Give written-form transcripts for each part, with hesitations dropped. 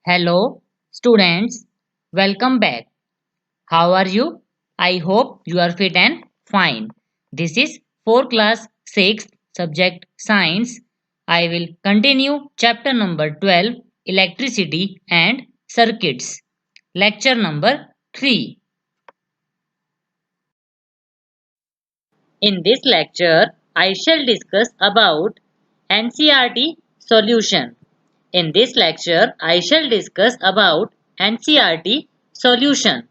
Hello, students. Welcome back. How are you? I hope you are fit and fine. This is for class 6 subject science. I will continue chapter number 12 electricity and circuits. Lecture number 3. In this lecture, I shall discuss about NCERT solution. In this lecture, I shall discuss about NCERT solution.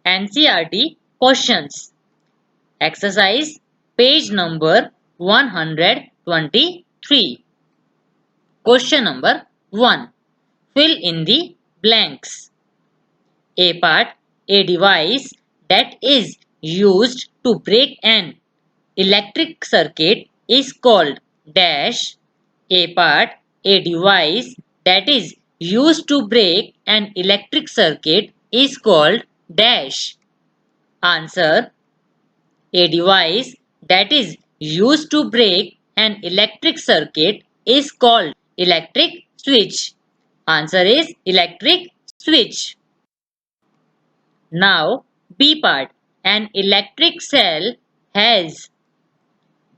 NCERT questions. Exercise page number 123. Question number 1. Fill in the blanks. A part, a device that is used to break an electric circuit is called dash. A part, a device that is used to break an electric circuit is called dash. Answer. A device that is used to break an electric circuit is called electric switch. Answer is electric switch. Now, B part. An electric cell has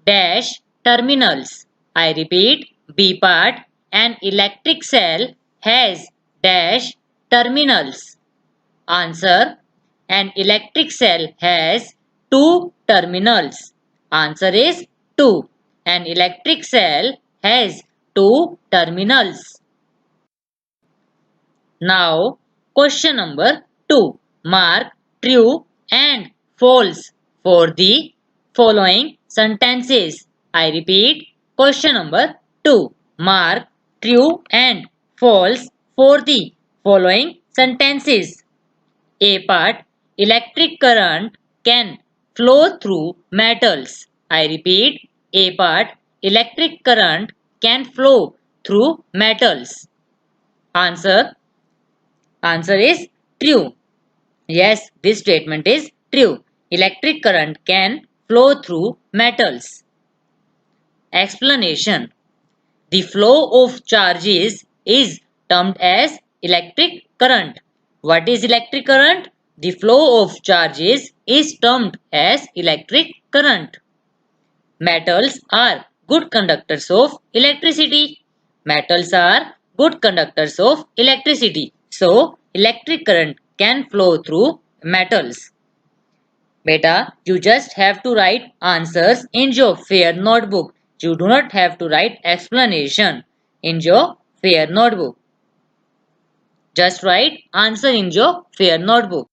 dash terminals. I repeat, B part. An electric cell has dash terminals. Answer. An electric cell has two terminals. Answer is 2. An electric cell has two terminals. Now, question number 2. Mark true and false for the following sentences. I repeat, question number 2. Mark true and false for the following sentences. A part, electric current can flow through metals. I repeat, A part, electric current can flow through metals. Answer. Answer is true. Yes, this statement is true. Electric current can flow through metals. Explanation. The flow of charges is termed as electric current. What is electric current? The flow of charges is termed as electric current. Metals are good conductors of electricity. Metals are good conductors of electricity. So, electric current can flow through metals. Beta, you just have to write answers in your fair notebook. You do not have to write explanation in your fair notebook. Just write answer in your fair notebook.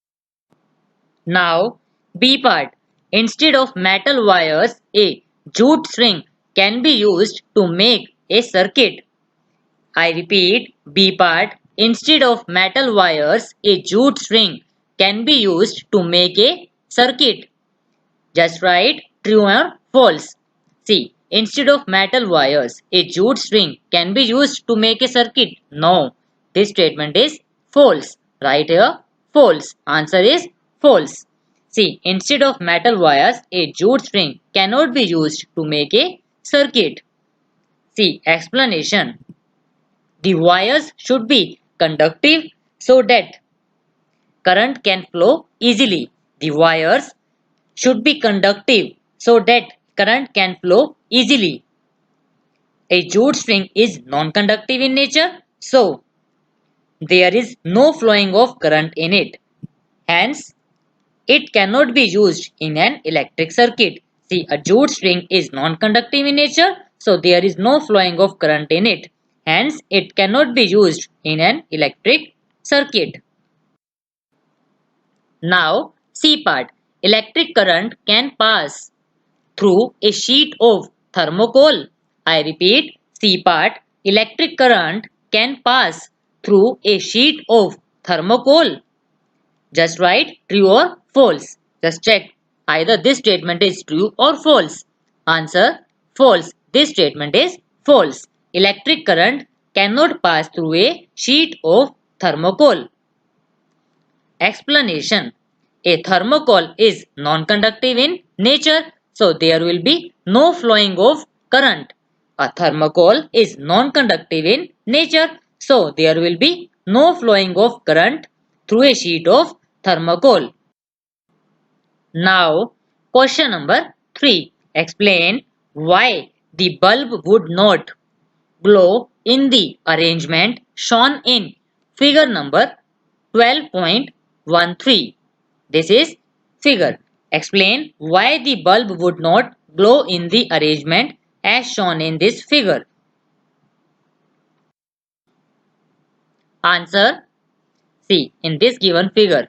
Now, B part. Instead of metal wires, a jute string can be used to make a circuit. I repeat, B part. Instead of metal wires, a jute string can be used to make a circuit. Just write true or false. See, instead of metal wires, a jute string can be used to make a circuit. No, this statement is false. Write here false. Answer is false. See, instead of metal wires, a jute string cannot be used to make a circuit. See, explanation. The wires should be conductive so that current can flow easily. The wires should be conductive so that current can flow easily. A jute string is non-conductive in nature, so there is no flowing of current in it. Hence, it cannot be used in an electric circuit. See, a jute string is non-conductive in nature, so there is no flowing of current in it. Hence, it cannot be used in an electric circuit. Now, C part. Electric current can pass through a sheet of thermocol. I repeat, C part. Electric current can pass through a sheet of thermocol. Just write true or false. Just check either this statement is true or false. Answer false. This statement is false. Electric current cannot pass through a sheet of thermocol. Explanation. A thermocol is non-conductive in nature, so there will be no flowing of current. A thermocol is non-conductive in nature, so there will be no flowing of current through a sheet of thermocol. Now, question number 3. Explain why the bulb would not glow in the arrangement shown in figure number 12.13. This is figure. Explain why the bulb would not glow in the arrangement as shown in this figure. Answer. See, in this given figure.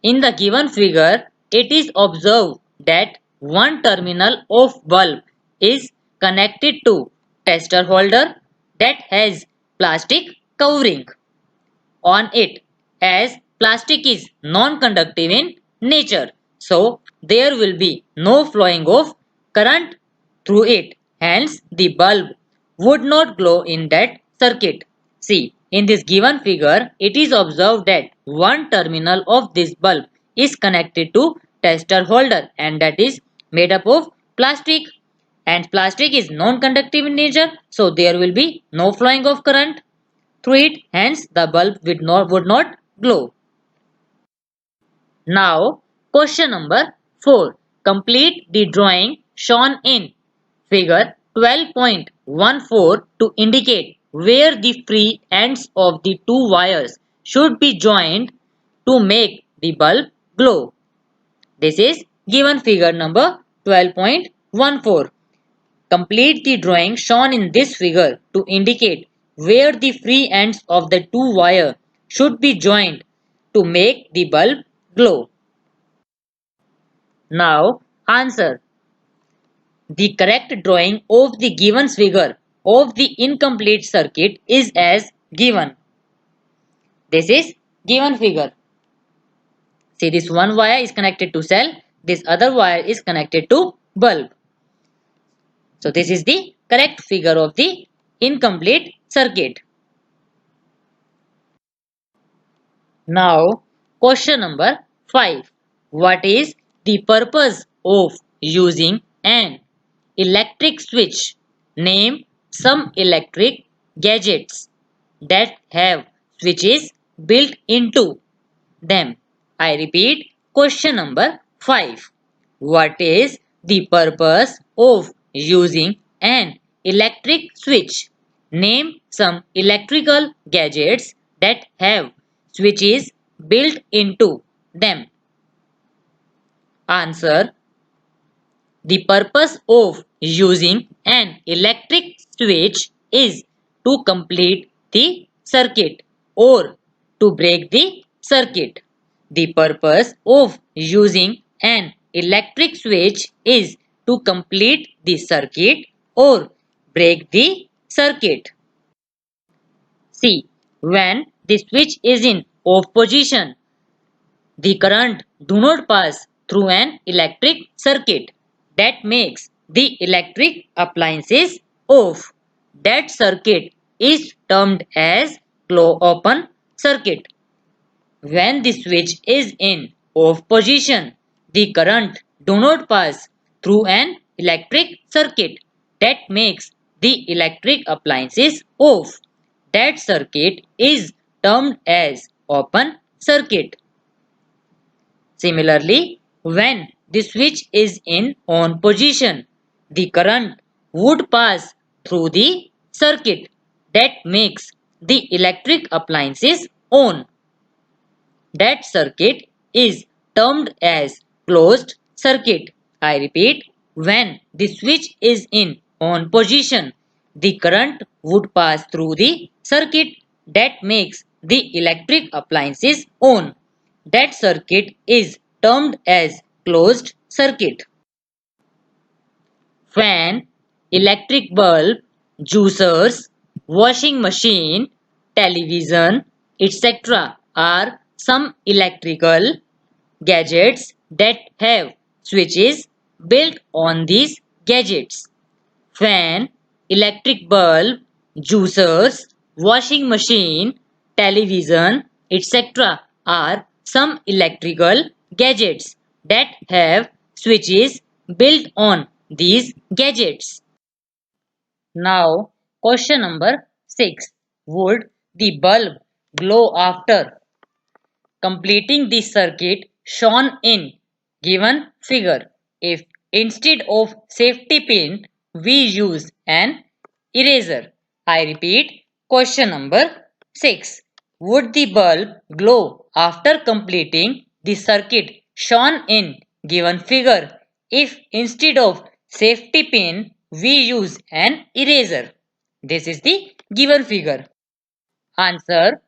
In the given figure, it is observed that one terminal of bulb is connected to tester holder that has plastic covering on it, as plastic is non-conductive in nature, so there will be no flowing of current through it, hence the bulb would not glow in that circuit. See, in this given figure, it is observed that one terminal of this bulb is connected to tester holder, and that is made up of plastic, and plastic is non-conductive in nature, so there will be no flowing of current through it, hence the bulb would not glow. Now, question number 4. Complete the drawing shown in figure 12.14 to indicate where the free ends of the two wires should be joined to make the bulb glow. This is given figure number 12.14. Complete the drawing shown in this figure to indicate where the free ends of the two wires should be joined to make the bulb glow. Now, answer. The correct drawing of the given figure of the incomplete circuit is as given. This is given figure. See, this one wire is connected to cell, this other wire is connected to bulb. So this is the correct figure of the incomplete circuit. Now, question number 5. What is the purpose of using an electric switch? Name some electric gadgets that have switches built into them. I repeat, question number 5. What is the purpose of using an electric switch? Name some electrical gadgets that have switches built into them. Answer. The purpose of using an electric switch is to complete the circuit or to break the circuit. The purpose of using an electric switch is to complete the circuit or break the circuit. See, when the switch is in off position, the current do not pass through an electric circuit. That makes the electric appliances off. That circuit is termed as closed-open circuit. When the switch is in off position, the current do not pass through an electric circuit. That makes the electric appliances off. That circuit is termed as open circuit. Similarly, when the switch is in on position, the current would pass through the circuit. That makes the electric appliances on. That circuit is termed as closed circuit. I repeat, when the switch is in on position, the current would pass through the circuit. That makes the electric appliances on. That circuit is termed as closed circuit. Fan, electric bulb, juicers, washing machine, television, etc. are some electrical gadgets that have switches built on these gadgets. Fan, electric bulb, juicers, washing machine, television, etc. are some electrical gadgets that have switches built on these gadgets. Now, question number 6. Would the bulb glow after completing the circuit shown in given figure if instead of safety pin we use an eraser? I repeat, question number 6. Would the bulb glow after completing the circuit shown in given figure if instead of safety pin we use an eraser? This is the given figure. Answer: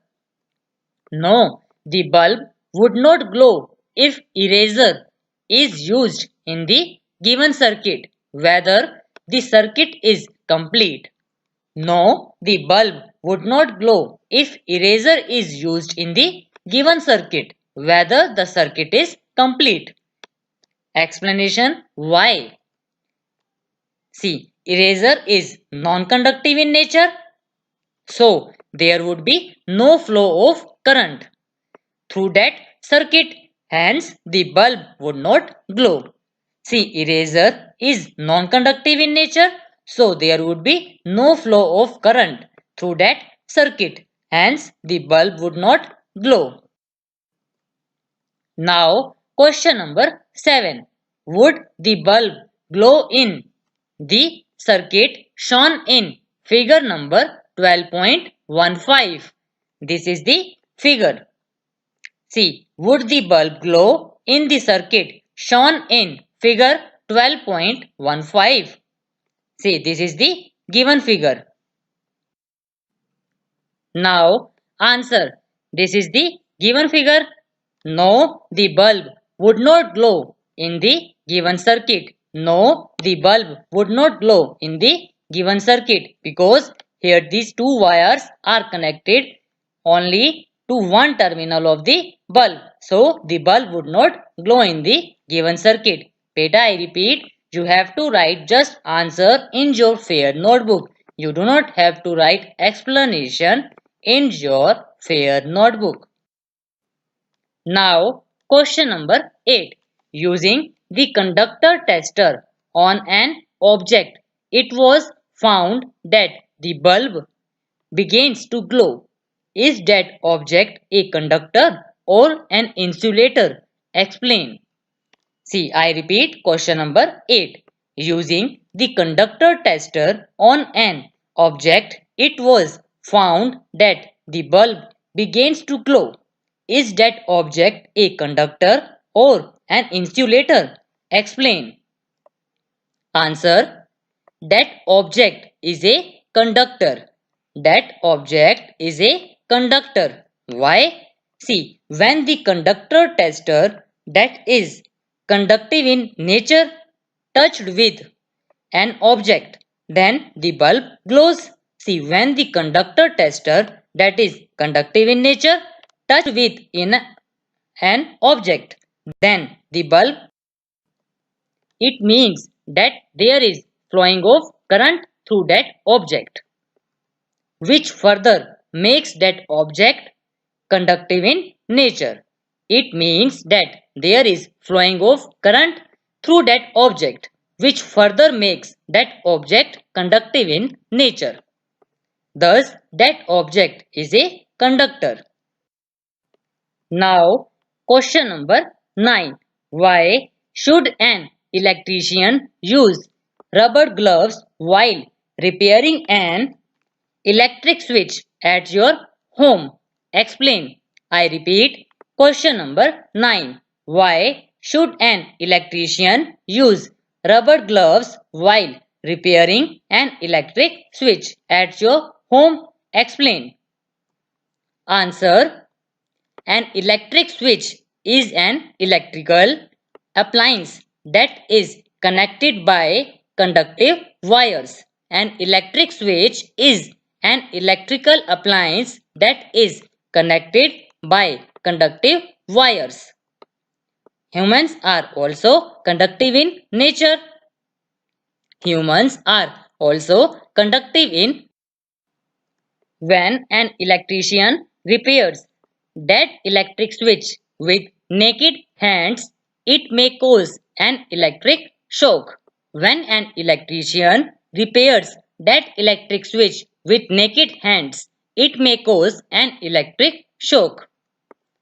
no, the bulb would not glow if eraser is used in the given circuit, whether the circuit is complete. No, the bulb would not glow if eraser is used in the given circuit, whether the circuit is complete. Explanation: why? See, eraser is non-conductive in nature, so there would be no flow of current through that circuit, hence the bulb would not glow. See, eraser is non-conductive in nature, so there would be no flow of current through that circuit, hence the bulb would not glow. Now, question number 7. Would the bulb glow in the circuit shown in figure number 12.15? This is the figure. See, would the bulb glow in the circuit shown in figure 12.15? See, this is the given figure. Now, answer. This is the given figure. No, the bulb would not glow in the given circuit. No, the bulb would not glow in the given circuit because here these two wires are connected only to one terminal of the bulb. So, the bulb would not glow in the given circuit. Beta, I repeat, you have to write just answer in your fair notebook. You do not have to write explanation in your fair notebook. Now, question number 8. Using the conductor tester on an object, it was found that the bulb begins to glow. Is that object a conductor or an insulator? Explain. See, I repeat question number 8. Using the conductor tester on an object, it was found that the bulb begins to glow. Is that object a conductor or an insulator? Explain. Answer: that object is a conductor. That object is a conductor. Why? See, when the conductor tester, that is conductive in nature, touched with an object, then the bulb glows. See, when the conductor tester, that is conductive in nature, touched with in an object, then the bulb, it means that there is flowing of current through that object, which further makes that object conductive in nature. It means that there is flowing of current through that object, which further makes that object conductive in nature. Thus, that object is a conductor. Now, question number 9. Why should an electrician use rubber gloves while repairing an electric switch at your home? Explain. I repeat, question number 9. Why should an electrician use rubber gloves while repairing an electric switch at your home? Explain. Answer: an electric switch is an electrical appliance that is connected by conductive wires. An electric switch is an electrical appliance that is connected by conductive wires. Humans are also conductive in nature. Humans are also conductive in. When an electrician repairs that electric switch with naked hands, it may cause an electric shock. When an electrician repairs that electric switch with naked hands, it may cause an electric shock.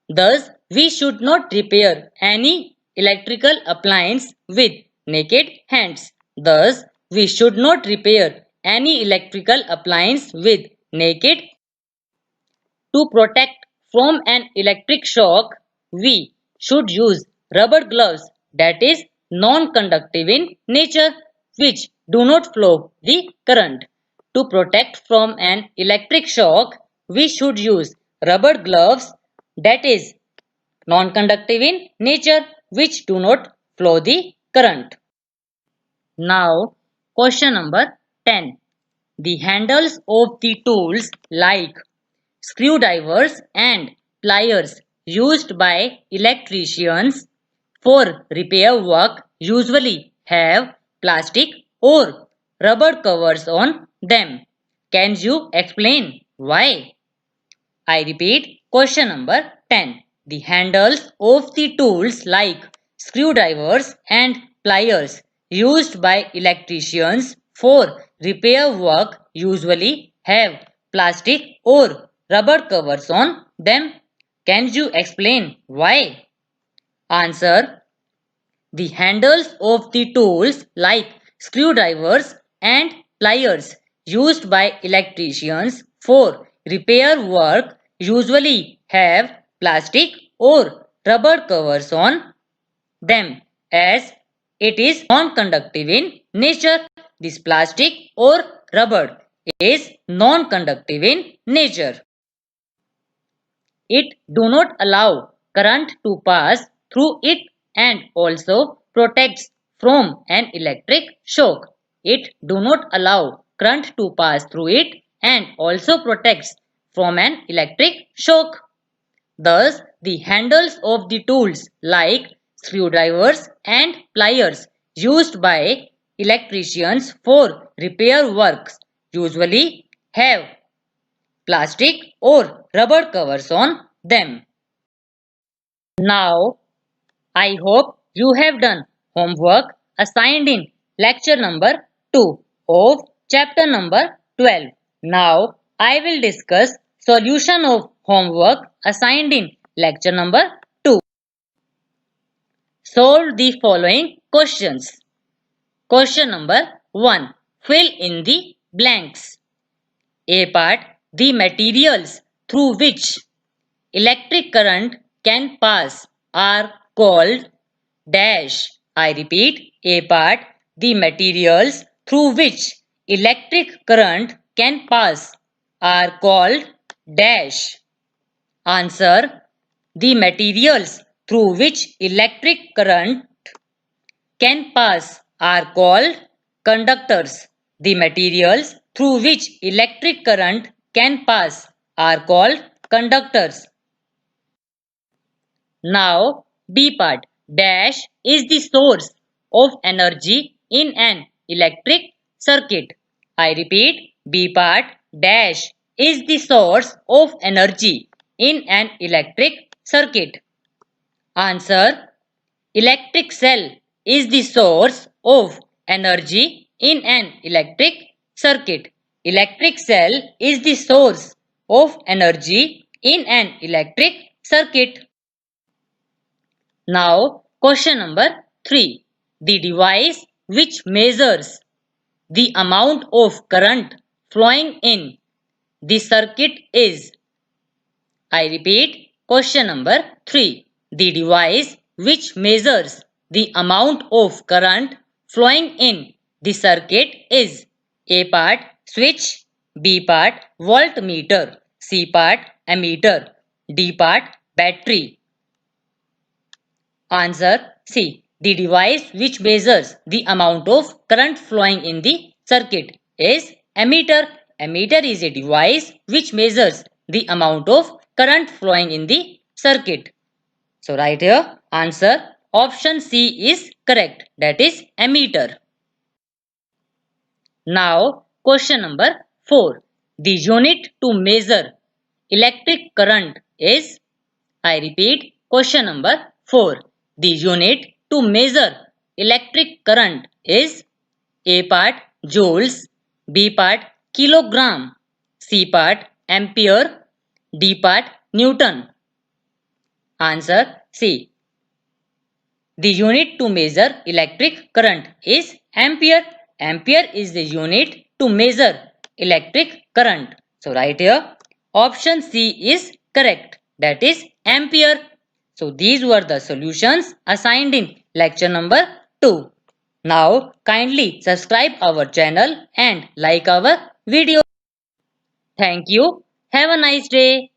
Thus, we should not repair any electrical appliance with naked hands. Thus, we should not repair any electrical appliance with naked. To protect from an electric shock, we should use rubber gloves that is non-conductive in nature, which do not flow the current. To protect from an electric shock, we should use rubber gloves that is non-conductive in nature, which do not flow the current. Now, question number 10. The handles of the tools like screwdrivers and pliers used by electricians for repair work usually have plastic or rubber covers on them. Can you explain why? I repeat question number 10. The handles of the tools like screwdrivers and pliers used by electricians for repair work usually have plastic or rubber covers on them. Can you explain why? Answer. The handles of the tools like screwdrivers and pliers used by electricians for repair work usually have plastic or rubber covers on them as it is non-conductive in nature. This plastic or rubber is non-conductive in nature. It do not allow current to pass through it and also protects from an electric shock. It do not allow current to pass through it and also protects from an electric shock. Thus, the handles of the tools like screwdrivers and pliers used by electricians for repair works usually have plastic or rubber covers on them. Now, I hope you have done homework assigned in lecture number 2 of chapter number 12. Now, I will discuss solution of homework assigned in lecture number 2. Solve the following questions. Question number 1. Fill in the blanks. A part. The materials through which electric current can pass are called dash. I repeat, A part. The materials through which electric current can pass are called dash. Answer. The materials through which electric current can pass are called conductors. The materials through which electric current can pass are called conductors. Now, B part. Dash is the source of energy in an electric circuit. I repeat, B part. Dash is the source of energy in an electric circuit. Answer. Electric cell is the source of energy in an electric circuit. Electric cell is the source of energy in an electric circuit. Now, question number 3. The device which measures the amount of current flowing in the circuit is. I repeat, question number 3. The device which measures the amount of current flowing in the circuit is. A part. Switch. B part. Voltmeter. C part. Ammeter. D part. Battery. Answer. C. The device which measures the amount of current flowing in the circuit is ammeter. Ammeter is a device which measures the amount of current flowing in the circuit. So right here, answer option C is correct. That is ammeter. Now, question number 4. The unit to measure electric current is. I repeat, question number 4. The unit to measure electric current is. A part. Joules. B part kilogram, C part ampere, D part Newton. Answer C. The unit to measure electric current is ampere. Ampere is the unit to measure electric current. So right here option C is correct. That is ampere. So these were the solutions assigned in lecture number 2. Now kindly subscribe our channel and like our video. Thank you. Have a nice day.